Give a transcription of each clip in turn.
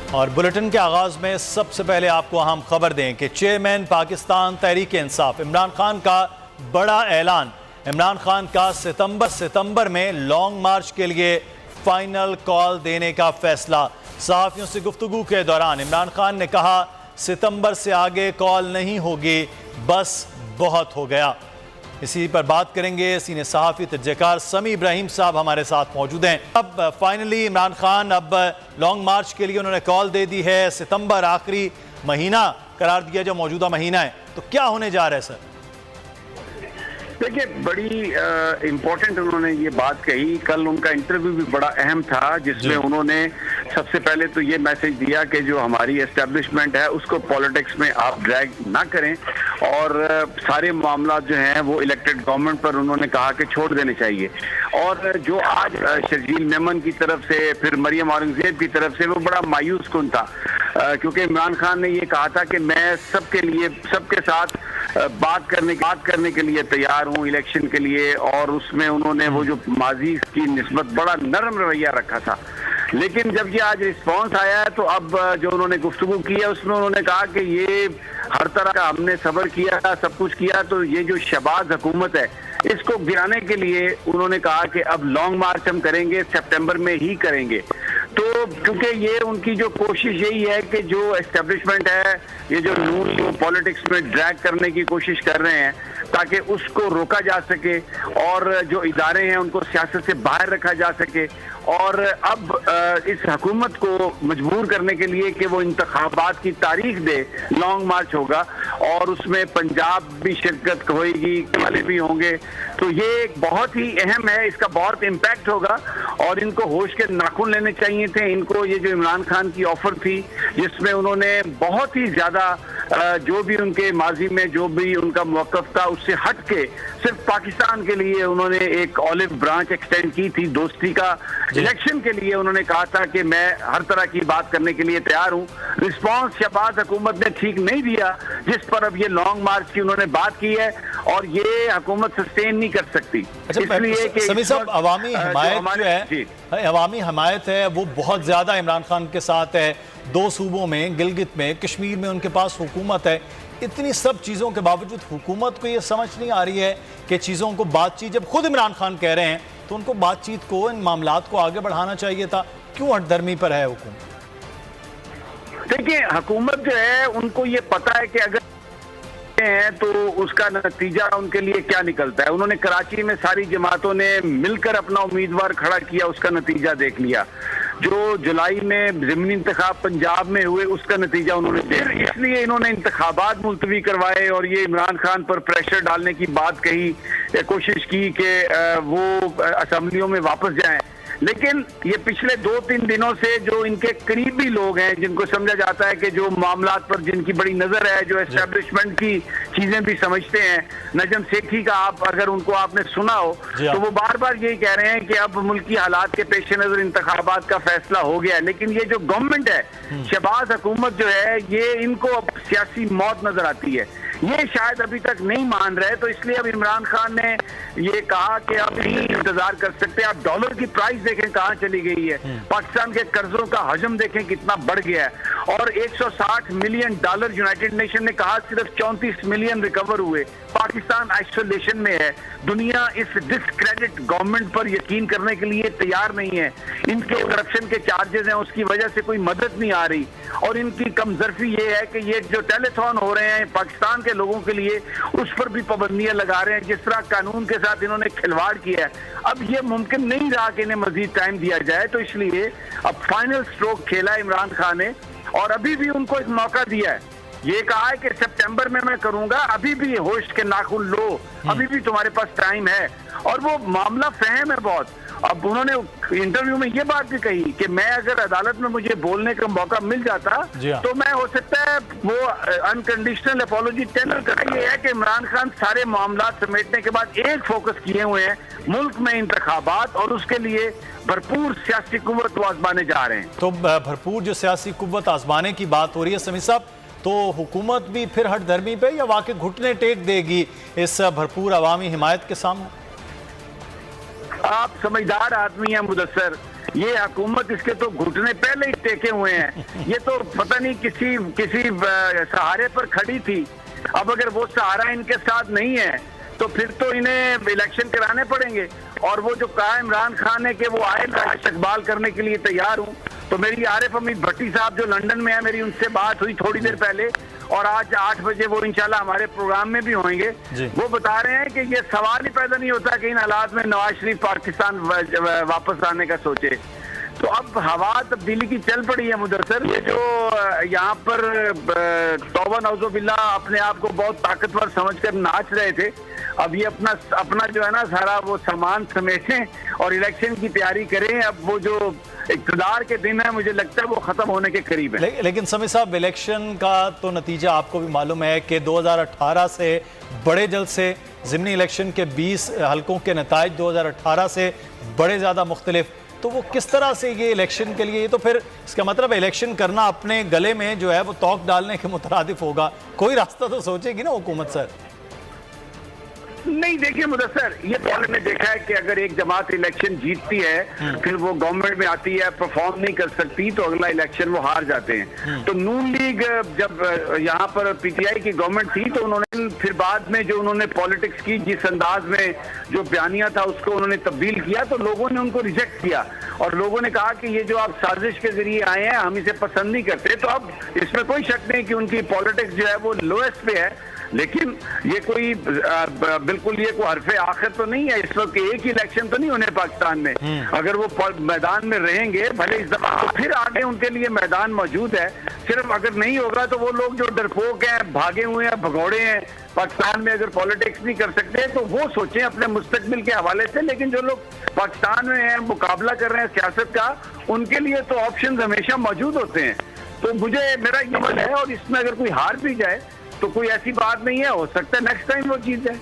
और बुलेटिन के आगाज में सबसे पहले आपको अहम खबर दें कि चेयरमैन पाकिस्तान तहरीक इंसाफ इमरान खान का बड़ा ऐलान। इमरान खान का सितंबर में लॉन्ग मार्च के लिए फाइनल कॉल देने का फैसला। सहाफियों से गुफ्तगू के दौरान इमरान खान ने कहा, सितंबर से आगे कॉल नहीं होगी, बस बहुत हो गया। इसी पर बात करेंगे। सीनियर सहाफ़ी तजकार समी इब्राहिम साहब हमारे साथ मौजूद हैं। अब फाइनली इमरान खान अब लॉन्ग मार्च के लिए उन्होंने कॉल दे दी है। सितंबर आखिरी महीना करार दिया जो मौजूदा महीना है, तो क्या होने जा रहा है सर? देखिए, बड़ी इम्पोर्टेंट उन्होंने ये बात कही। कल उनका इंटरव्यू भी बड़ा अहम था, जिसमें उन्होंने सबसे पहले तो ये मैसेज दिया कि जो हमारी एस्टेब्लिशमेंट है उसको पॉलिटिक्स में आप ड्रैग ना करें, और सारे मामला जो हैं वो इलेक्टेड गवर्नमेंट पर उन्होंने कहा कि छोड़ देने चाहिए। और जो आज शर्जील मेमन की तरफ से, फिर मरियम औरंगजेब की तरफ से, वो बड़ा मायूस कुन था, क्योंकि इमरान खान ने ये कहा था कि मैं सबके लिए, सबके साथ बात करने के लिए तैयार हूँ इलेक्शन के लिए। और उसमें उन्होंने वो जो माजी की निस्बत बड़ा नरम रवैया रखा था। लेकिन जब ये आज रिस्पांस आया है, तो अब जो उन्होंने गुफ्तगू की है उसमें उन्होंने कहा कि ये हर तरह का हमने सब्र किया, सब कुछ किया, तो ये जो शहबाज हुकूमत है इसको गिराने के लिए उन्होंने कहा कि अब लॉन्ग मार्च हम करेंगे, सितंबर में ही करेंगे। तो क्योंकि ये उनकी जो कोशिश यही है कि जो एस्टेब्लिशमेंट है, ये जो नून पॉलिटिक्स में ड्रैग करने की कोशिश कर रहे हैं ताकि उसको रोका जा सके, और जो इदारे हैं उनको सियासत से बाहर रखा जा सके। और अब इस हुकूमत को मजबूर करने के लिए कि वो इंतखाबात की तारीख दे, लॉन्ग मार्च होगा और उसमें पंजाब भी शिरकत होगी, वाले भी होंगे। तो ये बहुत ही अहम है, इसका बहुत इम्पैक्ट होगा और इनको होश के नाखून लेने चाहिए थे। इनको ये जो इमरान खान की ऑफर थी, जिसमें उन्होंने बहुत ही ज्यादा जो भी उनके माजी में जो भी उनका मौक़िफ़ था उससे हट के सिर्फ पाकिस्तान के लिए उन्होंने एक ऑलिव ब्रांच एक्सटेंड की थी, दोस्ती का। इलेक्शन के लिए उन्होंने कहा था कि मैं हर तरह की बात करने के लिए तैयार हूं। रिस्पांस शहबाज हुकूमत ने ठीक नहीं दिया, जिस पर अब ये लॉन्ग मार्च की उन्होंने बात की है, और ये हुकूमत सस्टेन नहीं कर सकती। इसलिए कि समी साहब, अवामी हिमायत जो है, अवामी हिमायत है वो बहुत ज्यादा इमरान खान के साथ है। 2 सूबों में, गिलगित में, कश्मीर में उनके पास हुकूमत है। इतनी सब चीज़ों के बावजूद हुकूमत को ये समझ नहीं आ रही है कि चीज़ों को बातचीत, जब खुद इमरान खान कह रहे हैं तो उनको बातचीत को, इन मामलात को आगे बढ़ाना चाहिए था। क्यों हटधर्मी पर है हुकूमत? देखिए, हुकूमत जो है उनको ये पता है कि अगर हैं तो उसका नतीजा उनके लिए क्या निकलता है। उन्होंने कराची में सारी जमातों ने मिलकर अपना उम्मीदवार खड़ा किया, उसका नतीजा देख लिया। जो जुलाई में ज़िमनी इंतखाब पंजाब में हुए उसका नतीजा उन्होंने देख लिया। इसलिए इन्होंने इंतखाबात मुलतवी करवाए और ये इमरान खान पर प्रेशर डालने की बात कही, कोशिश की कि वो असेंबलियों में वापस जाएं। लेकिन ये पिछले 2-3 दिनों से जो इनके करीबी लोग हैं, जिनको समझा जाता है कि जो मामलात पर जिनकी बड़ी नजर है, जो एस्टेब्लिशमेंट की चीजें भी समझते हैं, नजम शेखी का आप अगर उनको आपने सुना हो तो वो बार बार यही कह रहे हैं कि अब मुल्की हालात के पेश नजर इंतखाबात का फैसला हो गया है। लेकिन ये जो गवर्नमेंट है, शहबाज हुकूमत जो है, ये इनको अब सियासी मौत नजर आती है। ये शायद अभी तक नहीं मान रहे, तो इसलिए अब इमरान खान ने ये कहा कि अब नहीं इंतजार कर सकते। आप डॉलर की प्राइस देखें कहां चली गई है, पाकिस्तान के कर्जों का हजम देखें कितना बढ़ गया है, और 160 मिलियन डॉलर यूनाइटेड नेशन ने कहा सिर्फ 34 मिलियन रिकवर हुए। पाकिस्तान आइसोलेशन में है। दुनिया इस डिसक्रेडिट गवर्नमेंट पर यकीन करने के लिए तैयार नहीं है। इनके करप्शन के चार्जेस हैं, उसकी वजह से कोई मदद नहीं आ रही, और इनकी कमजोरी ये है कि ये जो टेलीथॉन हो रहे हैं पाकिस्तान के लोगों के लिए, उस पर भी पाबंदियां लगा रहे हैं। जिस तरह कानून के साथ इन्होंने खिलवाड़ किया है, अब ये मुमकिन नहीं रहा कि इन्हें मजीद टाइम दिया जाए। तो इसलिए अब फाइनल स्ट्रोक खेला इमरान खान ने, और अभी भी उनको एक मौका दिया है। ये कहा है कि सितंबर में मैं करूंगा, अभी भी होश के नाखून लो, अभी भी तुम्हारे पास टाइम है। और वो मामला फहम है बहुत। अब उन्होंने इंटरव्यू में ये बात भी कही कि मैं अगर अदालत में मुझे बोलने का मौका मिल जाता तो मैं, हो सकता है, वो अनकंडीशनल अपॉलॉजी टेंडर कर। ये है कि इमरान खान सारे मामला समेटने के बाद एक फोकस किए हुए हैं, मुल्क में इंतखाबात, और उसके लिए भरपूर सियासी कुव्वत वो आजमाने जा रहे हैं। तो भरपूर जो सियासी कुव्वत आजमाने की बात हो रही है समी साहब, तो हुकूमत भी फिर हटधर्मी पे या वाकई घुटने टेक देगी इस भरपूर अवामी हिमायत के सामने? आप समझदार आदमी हैं मुदस्सर, ये हुकूमत इसके तो घुटने पहले ही टेके हुए हैं। ये तो पता नहीं किसी सहारे पर खड़ी थी। अब अगर वो सहारा इनके साथ नहीं है तो फिर तो इन्हें इलेक्शन कराने पड़ेंगे। और वो जो कहा इमरान खान ने कि वो आए, मैं इस्तकबाल करने के लिए तैयार हूँ। तो मेरी आरिफ हमीद भट्टी साहब जो लंदन में है, मेरी उनसे बात हुई थोड़ी देर पहले, और आज 8 बजे वो इंशाल्लाह हमारे प्रोग्राम में भी होंगे। वो बता रहे हैं कि ये सवाल ही पैदा नहीं होता कि इन हालात में नवाज शरीफ पाकिस्तान वापस आने का सोचे। तो अब हवा तब्दीली की चल पड़ी है मुदस्सर। ये जो यहाँ पर तौबा नौज़ुबिल्ला अपने आप को बहुत ताकतवर समझकर नाच रहे थे, अब ये अपना जो है ना सारा वो सामान समेटें और इलेक्शन की तैयारी करें। अब वो जो इक़्तिदार के दिन है, मुझे लगता है वो खत्म होने के करीब है। लेकिन समी साहब, इलेक्शन का तो नतीजा आपको भी मालूम है कि 2018 से बड़े जल्द से ज़िमनी इलेक्शन के 20 हलकों के नताइज 2018 से बड़े ज़्यादा मुख्तलिफ। तो वो किस तरह से ये इलेक्शन के लिए, तो फिर इसका मतलब इलेक्शन करना अपने गले में जो है वो तोक डालने के मुतरादिफ होगा। कोई रास्ता तो सोचेगी ना हुकूमत सर। नहीं, देखिए मुदस्सर, ये तो हमने देखा है कि अगर एक जमात इलेक्शन जीतती है, फिर वो गवर्नमेंट में आती है, परफॉर्म नहीं कर सकती, तो अगला इलेक्शन वो हार जाते हैं। तो नून लीग जब यहाँ पर पीटीआई की गवर्नमेंट थी, तो उन्होंने फिर बाद में जो उन्होंने पॉलिटिक्स की, जिस अंदाज में जो बयानिया था उसको उन्होंने तब्दील किया, तो लोगों ने उनको रिजेक्ट किया और लोगों ने कहा कि ये जो आप साजिश के जरिए आए हैं, हम इसे पसंद नहीं करते। तो अब इसमें कोई शक नहीं कि उनकी पॉलिटिक्स जो है वो लोएस्ट पे है। लेकिन ये कोई बिल्कुल ये कोई हरफे आखिर तो नहीं है। इस वक्त एक ही इलेक्शन तो नहीं होने पाकिस्तान में। अगर वो मैदान में रहेंगे, भले इस दफा, तो फिर आगे उनके लिए मैदान मौजूद है। सिर्फ अगर नहीं होगा तो वो लोग जो डरपोक हैं, भागे हुए हैं, भगौड़े हैं, पाकिस्तान में अगर पॉलिटिक्स नहीं कर सकते तो वो सोचें अपने मुस्तकबिल के हवाले से। लेकिन जो लोग पाकिस्तान में हैं, मुकाबला कर रहे हैं सियासत का, उनके लिए तो ऑप्शन हमेशा मौजूद होते हैं। तो मेरा यकीन है, और इसमें अगर कोई हार भी जाए तो कोई ऐसी बात नहीं है, हो सकता है नेक्स्ट टाइम वो जीत जाए।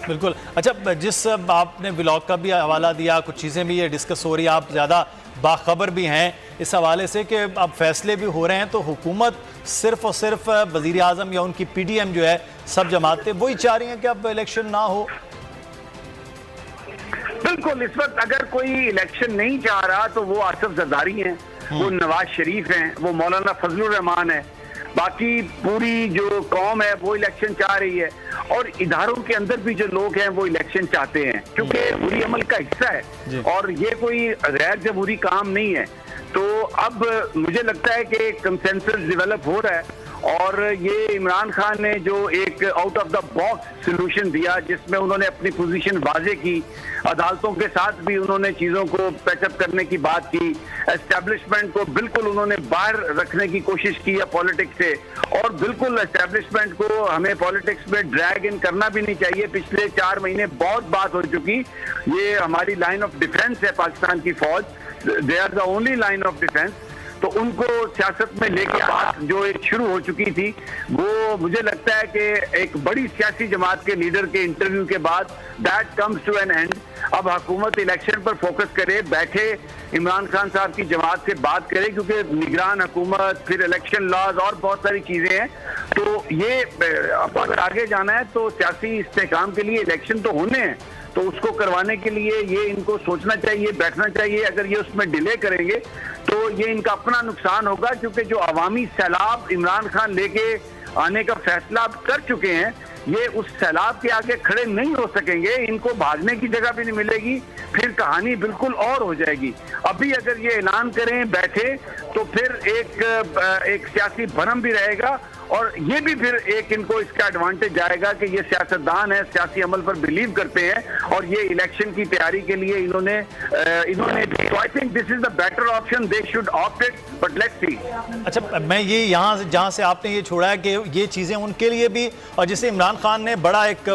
बिल्कुल। अच्छा, जिस आपने ब्लॉग का भी हवाला दिया, कुछ चीज़ें भी ये डिस्कस हो रही है, आप ज़्यादा बाखबर भी हैं इस हवाले से कि अब फैसले भी हो रहे हैं, तो हुकूमत सिर्फ और सिर्फ वज़ीर आज़म या उनकी PDM जो है, सब जमातें वही चाह रही हैं कि अब इलेक्शन ना हो। बिल्कुल, इस वक्त अगर कोई इलेक्शन नहीं चाह रहा तो वो आसिफ जरदारी हैं, वो नवाज शरीफ हैं, वो मौलाना फजलुर रहमान है, बाकी पूरी जो कौम है वो इलेक्शन चाह रही है, और इदारों के अंदर भी जो लोग हैं वो इलेक्शन चाहते हैं, क्योंकि जमहूरी अमल का हिस्सा है और ये कोई गैर जमहूरी काम नहीं है। तो अब मुझे लगता है कि कंसेंसस डेवलप हो रहा है, और ये इमरान खान ने जो एक out of the box solution दिया, जिसमें उन्होंने अपनी पोजीशन वाजे की, अदालतों के साथ भी उन्होंने चीज़ों को पैचअप करने की बात की, एस्टेब्लिशमेंट को बिल्कुल उन्होंने बाहर रखने की कोशिश की है पॉलिटिक्स से, और बिल्कुल एस्टेब्लिशमेंट को हमें पॉलिटिक्स में ड्रैग इन करना भी नहीं चाहिए। पिछले 4 महीने बहुत बात हो चुकी, ये हमारी लाइन ऑफ डिफेंस है पाकिस्तान की फौज, they are the only line of defence. तो उनको सियासत में लेके बात जो एक शुरू हो चुकी थी, वो मुझे लगता है कि एक बड़ी सियासी जमात के लीडर के इंटरव्यू के बाद that comes to an end. अब हुकूमत इलेक्शन पर फोकस करे, बैठे इमरान खान साहब की जमात से बात करे, क्योंकि निगरान हुकूमत, फिर इलेक्शन लॉज और बहुत सारी चीजें हैं। तो ये अब अगर आगे जाना है तो सियासी इस्तेहकाम के लिए इलेक्शन तो होने हैं, तो उसको करवाने के लिए ये इनको सोचना चाहिए, बैठना चाहिए। अगर ये उसमें डिले करेंगे तो ये इनका अपना नुकसान होगा, क्योंकि जो अवामी सैलाब इमरान खान लेके आने का फैसला कर चुके हैं, ये उस सैलाब के आगे खड़े नहीं हो सकेंगे, इनको भागने की जगह भी नहीं मिलेगी, फिर कहानी बिल्कुल और हो जाएगी। अभी अगर ये ऐलान करें बैठे तो फिर एक सियासी भरम भी रहेगा, और ये भी फिर एक इनको इसका एडवांटेज आएगा कि ये सियासतदान है, सियासी अमल पर बिलीव करते हैं, और ये इलेक्शन की तैयारी के लिए इन्होंने I think this is the better option, they should opt it, but let's see. अच्छा, मैं ये यहाँ से जहाँ से आपने ये छोड़ा है कि ये चीज़ें उनके लिए भी, और जिसे इमरान खान ने बड़ा एक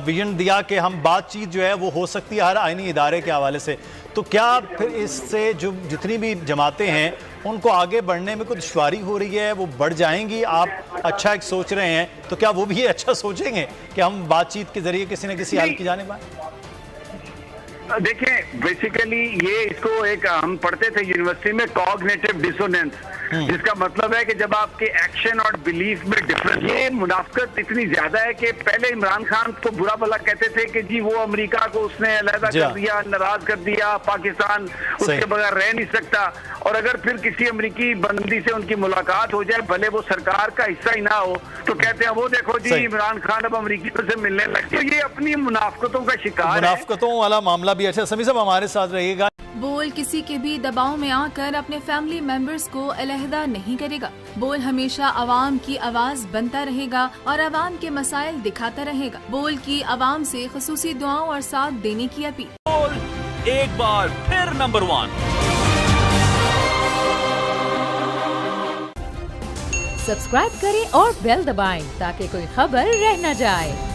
विजन दिया कि हम बातचीत जो है वो हो सकती है हर आईनी इदारे के हवाले से, तो क्या फिर इससे जो जितनी भी जमातें हैं उनको आगे बढ़ने में कुछ दुश्वारी हो रही है, वो बढ़ जाएंगी? आप अच्छा एक सोच रहे हैं, तो क्या वो भी ये अच्छा सोचेंगे कि हम बातचीत के जरिए किसी न किसी हल की जाने पाए? देखिए बेसिकली ये इसको एक हम पढ़ते थे यूनिवर्सिटी में कॉग्निटिव डिसोनेंस, जिसका मतलब है कि जब आपके एक्शन और बिलीफ में डिफरेंस, ये मुनाफिकत इतनी ज्यादा है कि पहले इमरान खान को बुरा भला कहते थे कि जी वो अमेरिका को उसने अलहदा कर दिया, नाराज कर दिया, पाकिस्तान उसके बगैर रह नहीं सकता। और अगर फिर किसी अमेरिकी बंदी से उनकी मुलाकात हो जाए, भले वो सरकार का हिस्सा ही ना हो, तो कहते हैं वो देखो जी इमरान खान अब अमेरिकियों से मिलने लगते। ये अपनी मुनाफिकतों का शिकार है। मुनाफिकतों वाला मामला भी। अच्छा समी साहब हमारे साथ रहिएगा। बोल किसी के भी दबाव में आकर अपने फैमिली मेंबर्स को अलहदा नहीं करेगा। बोल हमेशा अवाम की आवाज बनता रहेगा और अवाम के मसाइल दिखाता रहेगा। बोल की अवाम से खुसूसी दुआओं और साथ देने की अपील। बोल एक बार फिर नंबर 1। सब्सक्राइब करें और बेल दबाएं ताकि कोई खबर रह न जाए।